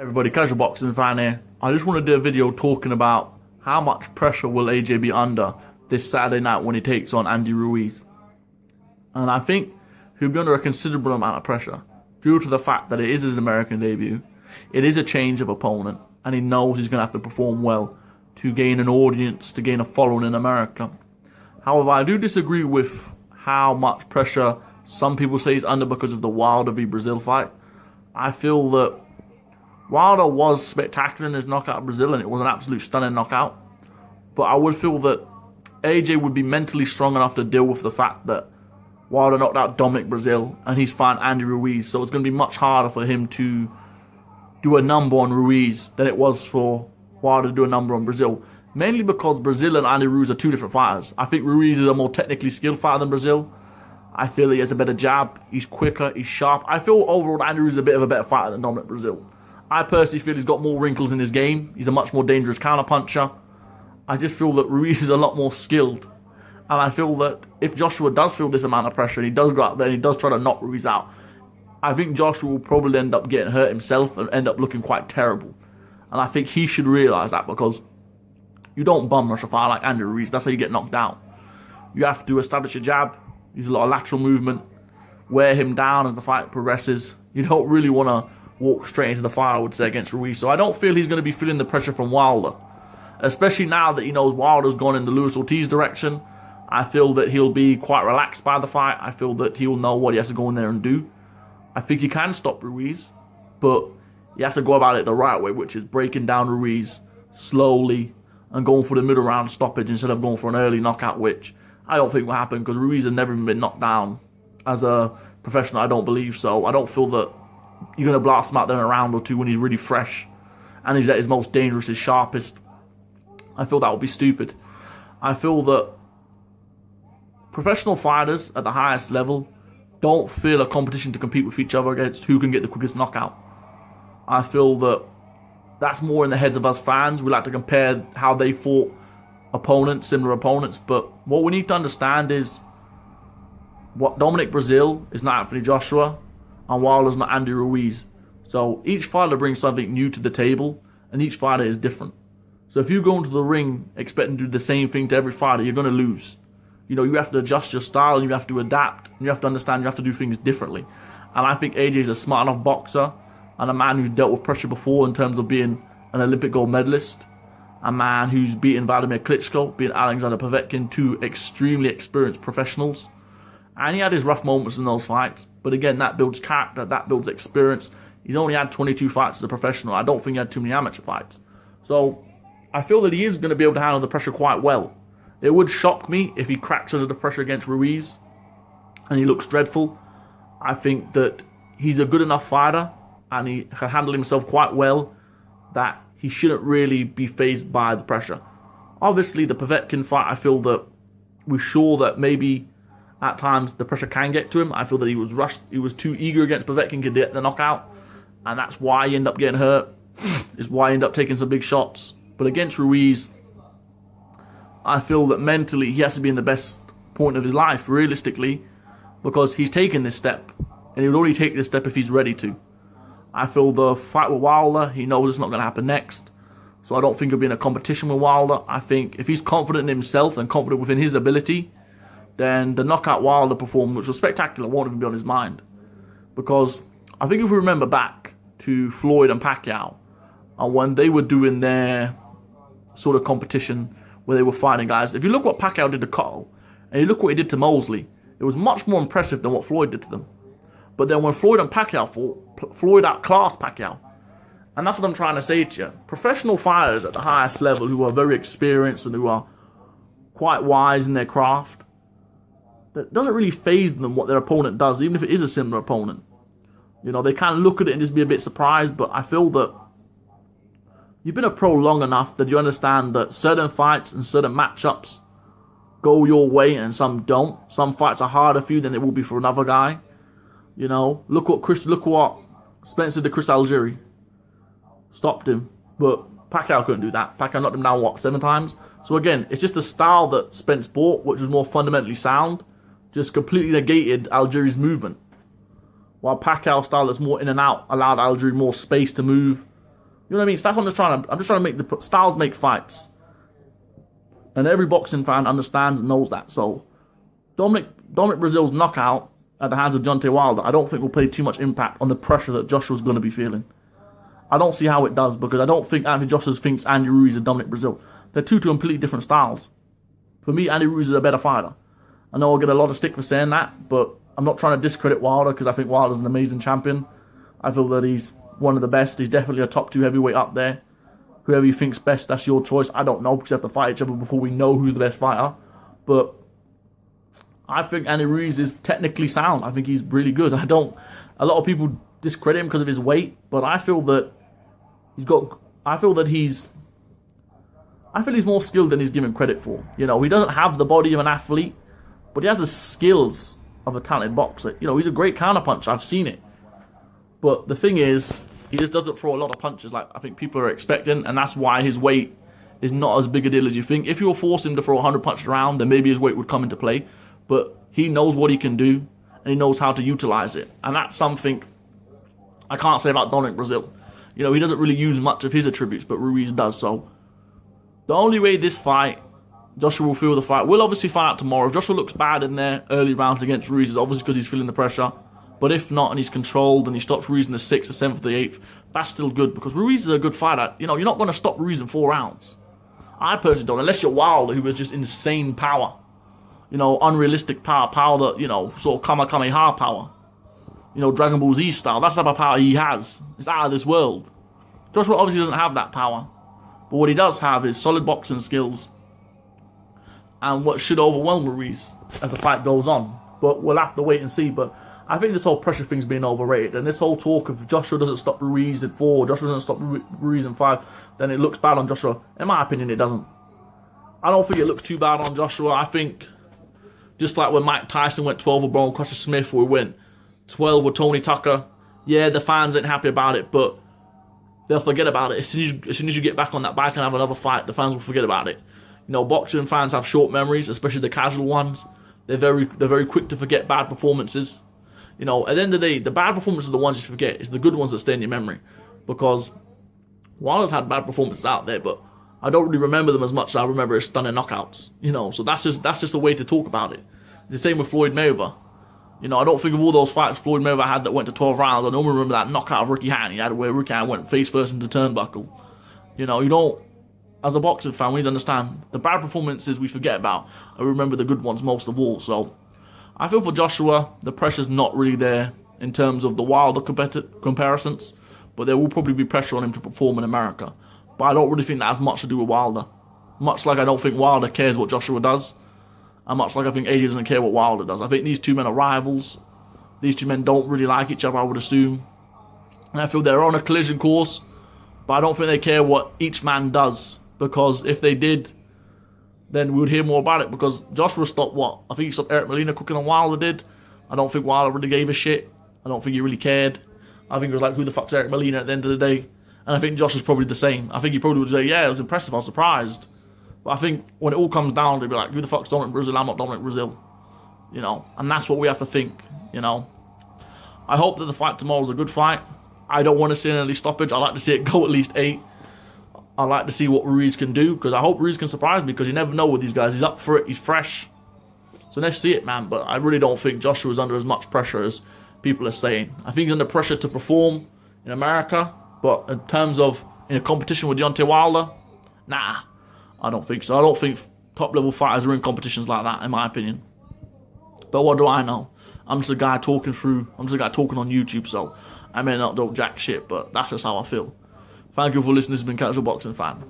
Everybody, Casual Boxing fan here. I just want to do a video talking about how much pressure will AJ be under this Saturday night when he takes on Andy Ruiz. And I think he'll be under a considerable amount of pressure due to the fact that it is his American debut. It is a change of opponent, and he knows he's going to have to perform well to gain an audience, to gain a following in America. However, I do disagree with how much pressure some people say he's under because of the Wilder v Brazil fight. I feel that Wilder was spectacular in his knockout of Brazil, and it was an absolute stunning knockout. But I would feel that AJ would be mentally strong enough to deal with the fact that Wilder knocked out Dominic Brazil, and he's fought Andy Ruiz. So it's going to be much harder for him to do a number on Ruiz than it was for Wilder to do a number on Brazil. Mainly because Brazil and Andy Ruiz are two different fighters. I think Ruiz is a more technically skilled fighter than Brazil. I feel he has a better jab, he's quicker, he's sharp. I feel overall Andy Ruiz is a bit of a better fighter than Dominic Brazil. I personally feel he's got more wrinkles in his game. He's a much more dangerous counterpuncher. I just feel that Ruiz is a lot more skilled. And I feel that if Joshua does feel this amount of pressure and he does go out there and he does try to knock Ruiz out, I think Joshua will probably end up getting hurt himself and end up looking quite terrible. And I think he should realise that, because you don't bum rush a fighter like Andy Ruiz. That's how you get knocked down. You have to establish a jab, use a lot of lateral movement, wear him down as the fight progresses. You don't really want to walk straight into the fight, I would say, against Ruiz. So I don't feel he's going to be feeling the pressure from Wilder. Especially now that he knows Wilder's gone in the Luis Ortiz direction. I feel that he'll be quite relaxed by the fight. I feel that he'll know what he has to go in there and do. I think he can stop Ruiz, but he has to go about it the right way, which is breaking down Ruiz slowly and going for the middle round stoppage instead of going for an early knockout, which I don't think will happen because Ruiz has never even been knocked down as a professional. I don't believe so. I don't feel that you're going to blast him out there in a round or two when he's really fresh and he's at his most dangerous, his sharpest. I feel that would be stupid. I feel that professional fighters at the highest level don't feel a competition to compete with each other against who can get the quickest knockout. I feel that that's more in the heads of us fans. We like to compare how they fought opponents, similar opponents, but what we need to understand is what Dominic Brazil is not Anthony Joshua, and Wilder's not Andy Ruiz. So each fighter brings something new to the table, and each fighter is different. So if you go into the ring expecting to do the same thing to every fighter, you're going to lose. You know, you have to adjust your style, and you have to adapt, and you have to understand you have to do things differently. And I think AJ is a smart enough boxer, and a man who's dealt with pressure before in terms of being an Olympic gold medalist, a man who's beaten Vladimir Klitschko, beaten Alexander Povetkin, two extremely experienced professionals. And he had his rough moments in those fights, but again, that builds character, that builds experience. He's only had 22 fights as a professional. I don't think he had too many amateur fights. So I feel that he is going to be able to handle the pressure quite well. It would shock me if he cracks under the pressure against Ruiz and he looks dreadful. I think that he's a good enough fighter and he can handle himself quite well that he shouldn't really be fazed by the pressure. Obviously, the Povetkin fight, I feel that we're sure that maybe at times the pressure can get to him. I feel that he was rushed. He was too eager against Povetkin to get the knockout, and that's why he ended up getting hurt. Is why he ended up taking some big shots. But against Ruiz, I feel that mentally he has to be in the best point of his life, realistically, because he's taken this step, and he would only take this step if he's ready to. I feel the fight with Wilder, he knows it's not going to happen next, so I don't think he'll be in a competition with Wilder. I think if he's confident in himself and confident within his ability, then the knockout Wilder performance, which was spectacular, won't even be on his mind. Because I think if we remember back to Floyd and Pacquiao, and when they were doing their sort of competition where they were fighting guys, if you look what Pacquiao did to Cotto, and you look what he did to Mosley, it was much more impressive than what Floyd did to them. But then when Floyd and Pacquiao fought, Floyd outclassed Pacquiao. And that's what I'm trying to say to you. Professional fighters at the highest level who are very experienced and who are quite wise in their craft, that doesn't really faze them what their opponent does, even if it is a similar opponent. You know, they kind of look at it and just be a bit surprised, but I feel that you've been a pro long enough that you understand that certain fights and certain matchups go your way and some don't. Some fights are harder for you than it will be for another guy. You know, look what Spencer did to Chris Algieri. Stopped him. But Pacquiao couldn't do that. Pacquiao knocked him down, 7 times? So again, it's just the style that Spence bought, which was more fundamentally sound, just completely negated Algieri's movement. While Pacquiao's style that's more in and out allowed Algieri more space to move You know what I mean? So that's what I'm just trying to make the styles make fights. And every boxing fan understands and knows that. So Dominic Breazeale's knockout at the hands of Deontay Wilder, I don't think will play too much impact on the pressure that Joshua's going to be feeling. I don't see how it does, because I don't think Anthony Joshua thinks Andy Ruiz is Dominic Breazeale. They're two completely different styles. For me, Andy Ruiz is a better fighter. I know I'll get a lot of stick for saying that, but I'm not trying to discredit Wilder, because I think Wilder's an amazing champion. I feel that he's one of the best. He's definitely a top 2 heavyweight up there. Whoever you think's best, that's your choice. I don't know, because we have to fight each other before we know who's the best fighter. But I think Andy Ruiz is technically sound. I think he's really good. A lot of people discredit him because of his weight, but I feel that he's more skilled than he's given credit for. You know, he doesn't have the body of an athlete, but he has the skills of a talented boxer. You know, he's a great counterpuncher. I've seen it. But the thing is, he just doesn't throw a lot of punches like I think people are expecting, and that's why his weight is not as big a deal as you think. If you were forcing him to throw 100 punches around, then maybe his weight would come into play. But he knows what he can do, and he knows how to utilize it. And that's something I can't say about Dominic Breazeale. You know, he doesn't really use much of his attributes, but Ruiz does. So the only way this fight, Joshua will feel the fight. We'll obviously find out tomorrow. If Joshua looks bad in their early rounds against Ruiz, it's obviously because he's feeling the pressure. But if not, and he's controlled, and he stops Ruiz in the 6th, the 7th, the 8th, that's still good, because Ruiz is a good fighter. You know, you're not going to stop Ruiz in 4 rounds. I personally don't, unless you're Wilder, who has just insane power. You know, unrealistic power that, you know, sort of Kamehameha power. You know, Dragon Ball Z style. That's the type of power he has. It's out of this world. Joshua obviously doesn't have that power. But what he does have is solid boxing skills, and what should overwhelm Ruiz as the fight goes on. But we'll have to wait and see. But I think this whole pressure thing's being overrated. And this whole talk of Joshua doesn't stop Ruiz at 4, Joshua doesn't stop Ruiz in 5, then it looks bad on Joshua. In my opinion, it doesn't. I don't think it looks too bad on Joshua. I think, just like when Mike Tyson went 12 with Brian Crusher Smith, or he went 12 with Tony Tucker, yeah, the fans ain't happy about it, but they'll forget about it. As soon as you get back on that bike and have another fight, the fans will forget about it. You know, boxing fans have short memories, especially the casual ones. They're very quick to forget bad performances. You know, at the end of the day, the bad performances are the ones you forget. It's the good ones that stay in your memory. Because Wilder's had bad performances out there, but I don't really remember them as much as I remember his stunning knockouts. You know, so that's just a way to talk about it. The same with Floyd Mayweather. You know, I don't think of all those fights Floyd Mayweather had that went to 12 rounds. I don't remember that knockout of Ricky Hatton he had, where Ricky Hatton went face first into the turnbuckle. You know, you don't, as a boxing fan, we need to understand the bad performances we forget about, and remember the good ones most of all. So I feel for Joshua, the pressure's not really there in terms of the Wilder comparisons, but there will probably be pressure on him to perform in America. But I don't really think that has much to do with Wilder. Much like I don't think Wilder cares what Joshua does, and much like I think AJ doesn't care what Wilder does. I think these two men are rivals. These two men don't really like each other, I would assume. And I feel they're on a collision course, but I don't think they care what each man does, because if they did, then we would hear more about it, because Joshua stopped what? I think he stopped Eric Molina quicker than Wilder did. I don't think Wilder really gave a shit. I don't think he really cared. I think it was like, who the fuck's Eric Molina at the end of the day? And I think Josh is probably the same. I think he probably would say, yeah, it was impressive, I was surprised. But I think when it all comes down, they'll be like, who the fuck's Dominic Breazeale? I'm not Dominic Breazeale. You know, and that's what we have to think, you know. I hope that the fight tomorrow is a good fight. I don't want to see an early stoppage. I like to see it go at least 8. I like to see what Ruiz can do, because I hope Ruiz can surprise me, because you never know with these guys. He's up for it. He's fresh. So let's see it, man. But I really don't think Joshua's under as much pressure as people are saying. I think he's under pressure to perform in America, but in terms of in a competition with Deontay Wilder, nah, I don't think so. I don't think top-level fighters are in competitions like that, in my opinion. But what do I know? I'm just a guy talking on YouTube, so I may not know jack shit, but that's just how I feel. Thank you for listening. This has been Casual Boxing Fan.